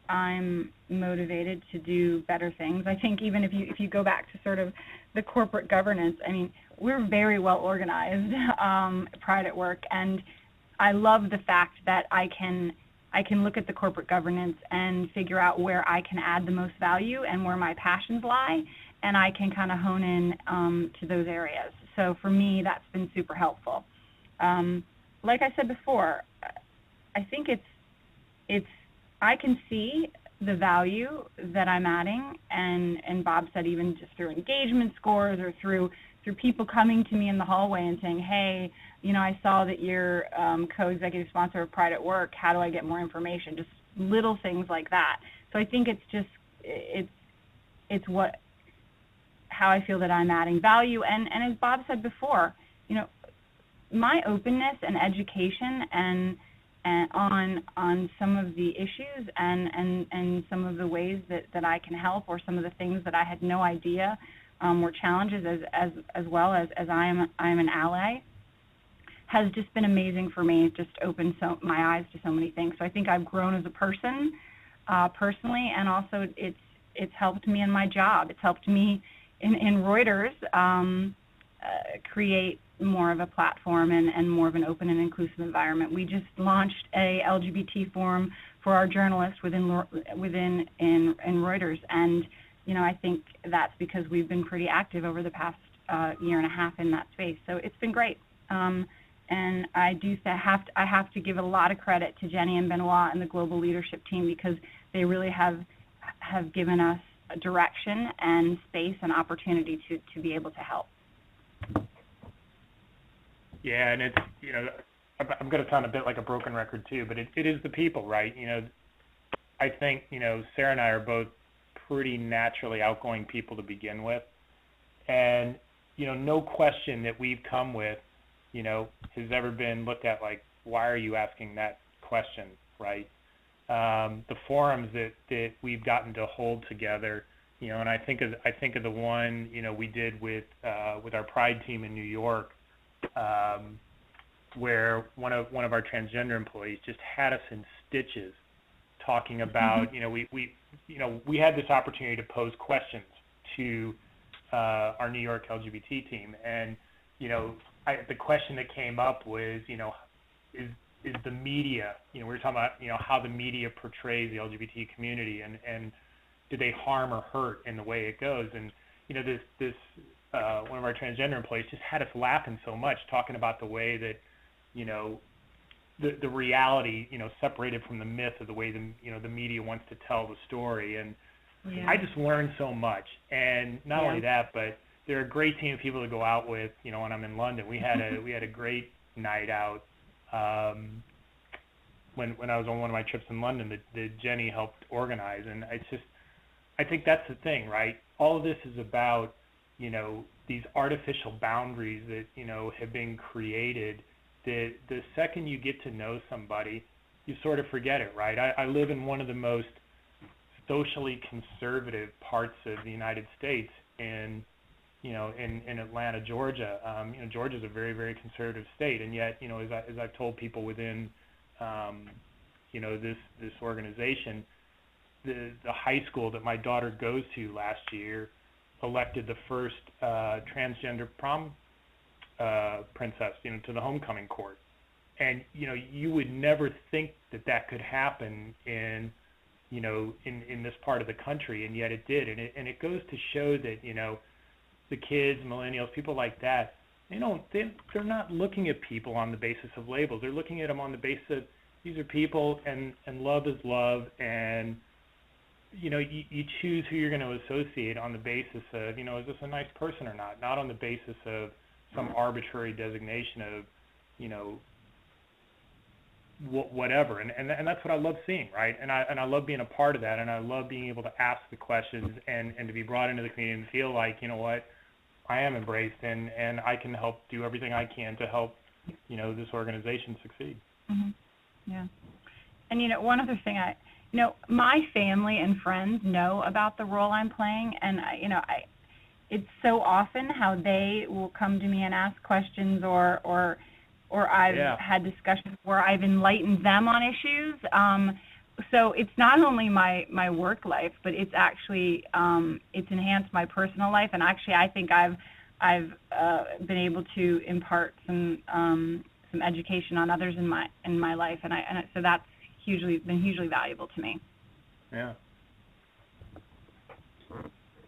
D: I'm motivated to do better things. I think even if you go back to sort of the corporate governance, I mean, we're very well organized, Pride at Work, and I love the fact that I can look at the corporate governance and figure out where I can add the most value and where my passions lie, and I can kind of hone in to those areas. So for me, that's been super helpful. Like I said before, I think I can see the value that I'm adding, and Bob said even just through engagement scores or through people coming to me in the hallway and saying, hey, I saw that you're co-executive sponsor of Pride at Work. How do I get more information? Just little things like that. So I think it's how I feel that I'm adding value. And as Bob said before, my openness and education and on some of the issues and some of the ways that I can help, or some of the things that I had no idea were challenges, as well as I'm an ally, has just been amazing for me. It just opened my eyes to so many things. So I think I've grown as a person personally, and also it's helped me in my job. It's helped me in Reuters create more of a platform and more of an open and inclusive environment. We just launched a LGBT forum for our journalists within Reuters, and I think that's because we've been pretty active over the past year and a half in that space. So it's been great. And I have to give a lot of credit to Jenny and Benoit and the global leadership team, because they really have given us a direction and space and opportunity to be able to help.
E: Yeah, and it's, I'm going to sound a bit like a broken record too, but it is the people, right? I think, Sarah and I are both pretty naturally outgoing people to begin with. And, no question that we've come with, has ever been looked at like, why are you asking that question, right? The forums that we've gotten to hold together, and I think of the one, we did with our Pride team in New York, where one of our transgender employees just had us in stitches talking about, we had this opportunity to pose questions to our New York LGBT team, and the question that came up was, is the media, we were talking about, how the media portrays the LGBT community, and do they harm or hurt in the way it goes? And, this one of our transgender employees just had us laughing so much, talking about the way that, the reality, separated from the myth of the way the media wants to tell the story. And I just learned so much. And not only that, but they're a great team of people to go out with, when I'm in London. We had a great night out when I was on one of my trips in London that Jenny helped organize. And I think that's the thing, right? All of this is about, these artificial boundaries that, have been created. The second you get to know somebody, you sort of forget it, right? I live in one of the most socially conservative parts of the United States in Atlanta, Georgia. Georgia's a very, very conservative state, and yet, as I've told people within, this organization, the high school that my daughter goes to last year elected the first transgender prom princess, to the homecoming court. And, you would never think that could happen in this part of the country, and yet it did. And it goes to show that, the kids, millennials, people like that, they're not looking at people on the basis of labels. They're looking at them on the basis of these are people, and love is love, and you choose who you're going to associate on the basis of, is this a nice person or not on the basis of some arbitrary designation of, whatever. And that's what I love seeing, right? And I love being a part of that, and I love being able to ask the questions and to be brought into the community and feel like, what, I am embraced, and I can help do everything I can to help, this organization succeed.
D: Mm-hmm. Yeah. And, one other thing, my family and friends know about the role I'm playing, and, it's so often how they will come to me and ask questions, or I've had discussions where I've enlightened them on issues. So it's not only my work life, but it's actually it's enhanced my personal life, and actually I think I've been able to impart some education on others in my life, and so that's been hugely valuable to me.
E: Yeah.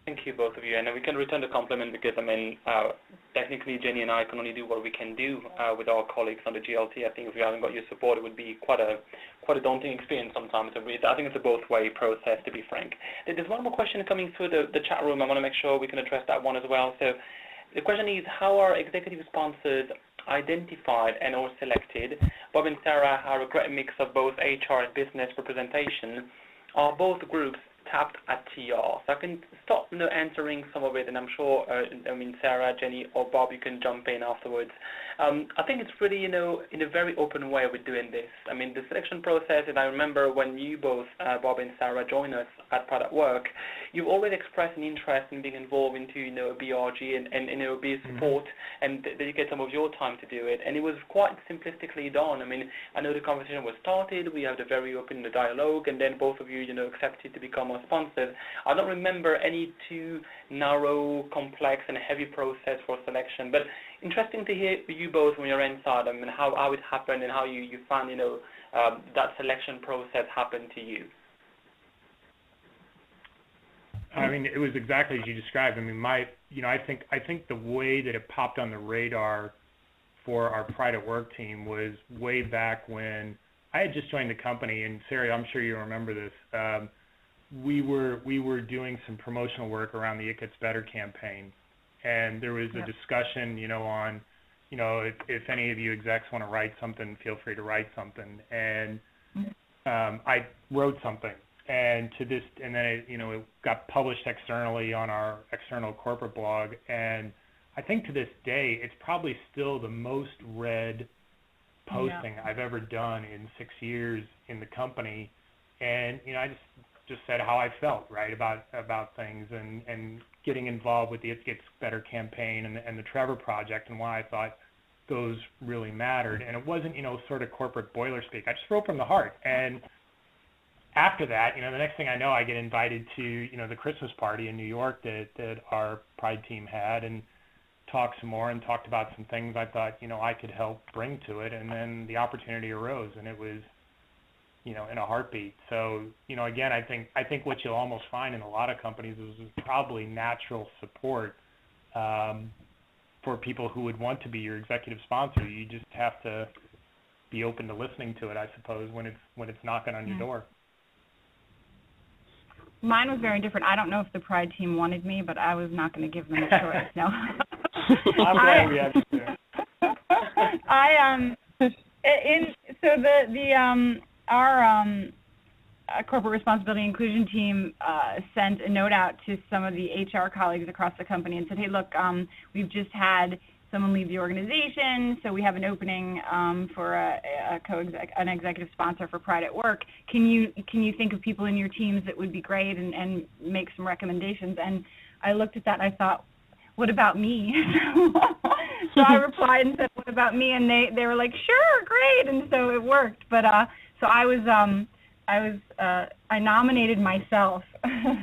C: Thank you, both of you. And we can return the compliment because, technically, Jenny and I can only do what we can do with our colleagues on the GLT. I think if we haven't got your support, it would be quite a daunting experience sometimes to read. I think it's a both-way process, to be frank. There's one more question coming through the chat room. I want to make sure we can address that one as well. So the question is, how are executive sponsors identified and or selected? Bob and Sarah are a great mix of both HR and business representation. Are both groups tapped at TR? So I can stop answering some of it, and I'm sure, Sarah, Jenny, or Bob, you can jump in afterwards. I think it's really, in a very open way we're doing this. The selection process, and I remember when you both, Bob and Sarah, joined us at Product Work, you've always expressed an interest in being involved into, BRG and be support and dedicate some of your time to do it. And it was quite simplistically done. I know the conversation was started, we had a very open dialogue, and then both of you, accepted to become our sponsors. I don't remember any too narrow, complex, and heavy process for selection, but interesting to hear you both when you're inside, how it happened and how you found, that selection process happened to you.
E: It was exactly as you described. I think the way that it popped on the radar for our Pride at Work team was way back when I had just joined the company, and Sarah, I'm sure you remember this. We were doing some promotional work around the It Gets Better campaign, and there was a discussion, on, if any of you execs want to write something, feel free to write something. And I wrote something, and then it got published externally on our external corporate blog, and I think to this day it's probably still the most read posting I've ever done in 6 years in the company. And I just said how I felt, right, about things, and getting involved with the It Gets Better campaign and the Trevor Project, and why I thought those really mattered. And it wasn't, sort of corporate boiler speak. I just wrote from the heart. And after that, the next thing I know, I get invited to, the Christmas party in New York that our Pride team had, and talk some more and talked about some things I thought, I could help bring to it. And then the opportunity arose, and it was, in a heartbeat. So, again, I think what you'll almost find in a lot of companies is probably natural support for people who would want to be your executive sponsor. You just have to be open to listening to it, I suppose, when it's knocking on your door.
D: Mine was very different. I don't know if the Pride team wanted me, but I was not going to give them a choice. No.
E: I'm glad we have you there.
D: Our corporate responsibility inclusion team sent a note out to some of the HR colleagues across the company and said, hey, look, we've just had someone leave the organization, so we have an opening for an executive sponsor for Pride at Work. Can you think of people in your teams that would be great and make some recommendations? And I looked at that and I thought, what about me? So I replied and said, what about me? And they were like, sure, great. And so it worked. But so I nominated myself.
A: Well,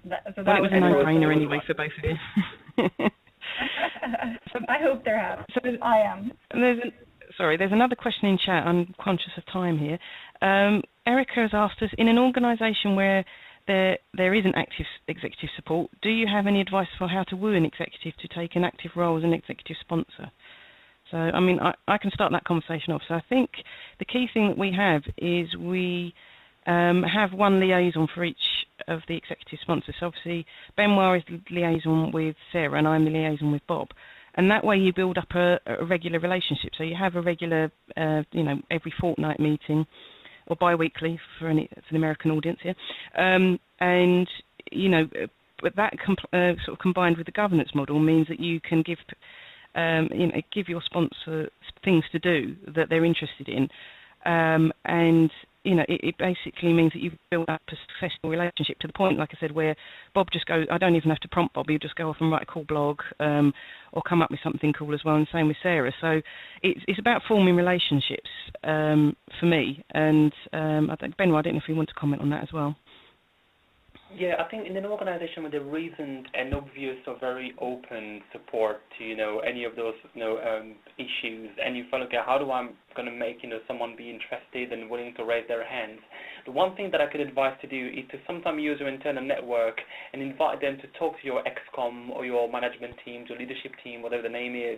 A: it was a no-brainer anyway for both of you.
D: I hope they're happy. So I am.
A: There's another question in chat. I'm conscious of time here. Erica has asked us, in an organisation where there isn't active executive support, do you have any advice for how to woo an executive to take an active role as an executive sponsor? So, I mean, I can start that conversation off. So I think the key thing that we have is we have one liaison for each of the executive sponsors. So obviously, Benoit is the liaison with Sarah, and I'm the liaison with Bob. And that way you build up a regular relationship. So you have a regular, every fortnight meeting, or bi-weekly for the American audience here. But that sort of combined with the governance model means that you can give your sponsor things to do that they're interested in. It basically means that you've built up a successful relationship to the point, like I said, where Bob just goes, I don't even have to prompt Bob, he'll just go off and write a cool blog or come up with something cool as well, and same with Sarah. So it's about forming relationships for me. And I think, Benoit, I don't know if you want to comment on that as well.
C: Yeah, I think in an organization where there isn't an obvious or very open support to, any of those, issues, and you feel, okay, how do I going to make, someone be interested and willing to raise their hands? The one thing that I could advise to do is to sometimes use your internal network and invite them to talk to your ExCom or your management team, your leadership team, whatever the name is,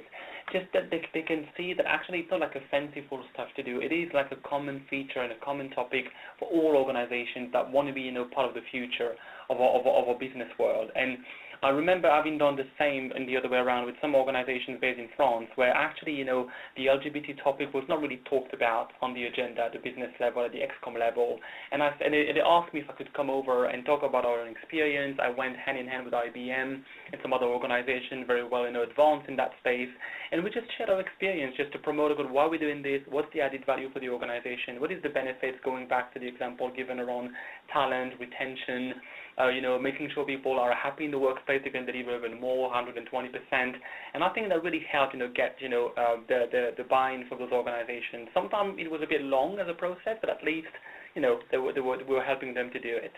C: just that they can see that actually it's not like a fanciful stuff to do. It is like a common feature and a common topic for all organizations that want to be, part of the future of our business world. And I remember having done the same in the other way around with some organizations based in France, where actually, the LGBT topic was not really talked about on the agenda at the business level, at the ExCom level. And they asked me if I could come over and talk about our own experience. I went hand in hand with IBM and some other organizations very well, advanced in that space. And we just shared our experience just to promote why we're doing this, what's the added value for the organization, what is the benefits, going back to the example given around talent, retention, making sure people are happy in the workspace, they can deliver even more, 120%. And I think that really helped, get, the buy-in from those organizations. Sometimes it was a bit long as a process, but at least, we were helping them to do it.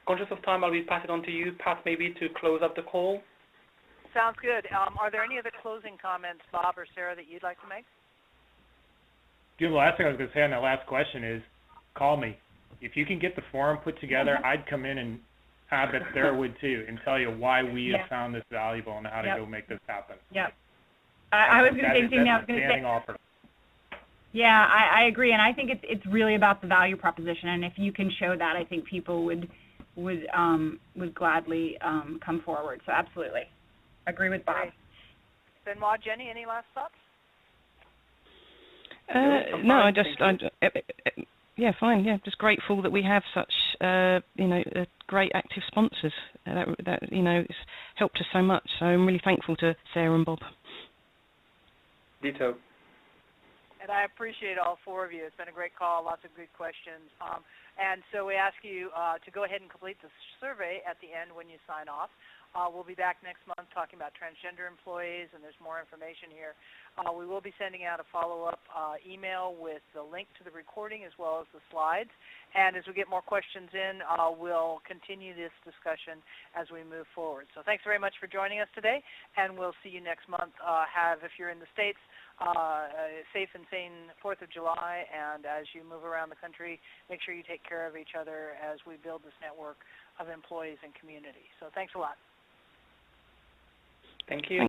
C: Conscious of time, I'll pass it on to you, Pat, maybe to close up the call.
B: Sounds good. Are there any other closing comments, Bob or Sarah, that you'd like to make?
E: The last thing I was going to say on that last question is, call me. If you can get the forum put together, I'd come in, and I bet Sarah would too, and tell you why we have found this valuable and how to go make this happen.
D: Yep. I was going to say the same thing. I was going to say. Offer. Yeah, I agree, and I think it's really about the value proposition, and if you can show that, I think people would gladly come forward. So absolutely, agree with Bob.
B: Benoit, Jenny, any last thoughts?
A: No, yeah, fine. Yeah, just grateful that we have such, great active sponsors. That it's helped us so much. So I'm really thankful to Sarah and Bob.
C: Ditto.
B: And I appreciate all four of you. It's been a great call, lots of good questions. And so we ask you to go ahead and complete the survey at the end when you sign off. We'll be back next month talking about transgender employees, and there's more information here. We will be sending out a follow-up email with the link to the recording as well as the slides. And as we get more questions in, we'll continue this discussion as we move forward. So thanks very much for joining us today, and we'll see you next month. If you're in the States, a safe and sane 4th of July, and as you move around the country, make sure you take care of each other as we build this network of employees and community. So thanks a lot.
C: Thank you.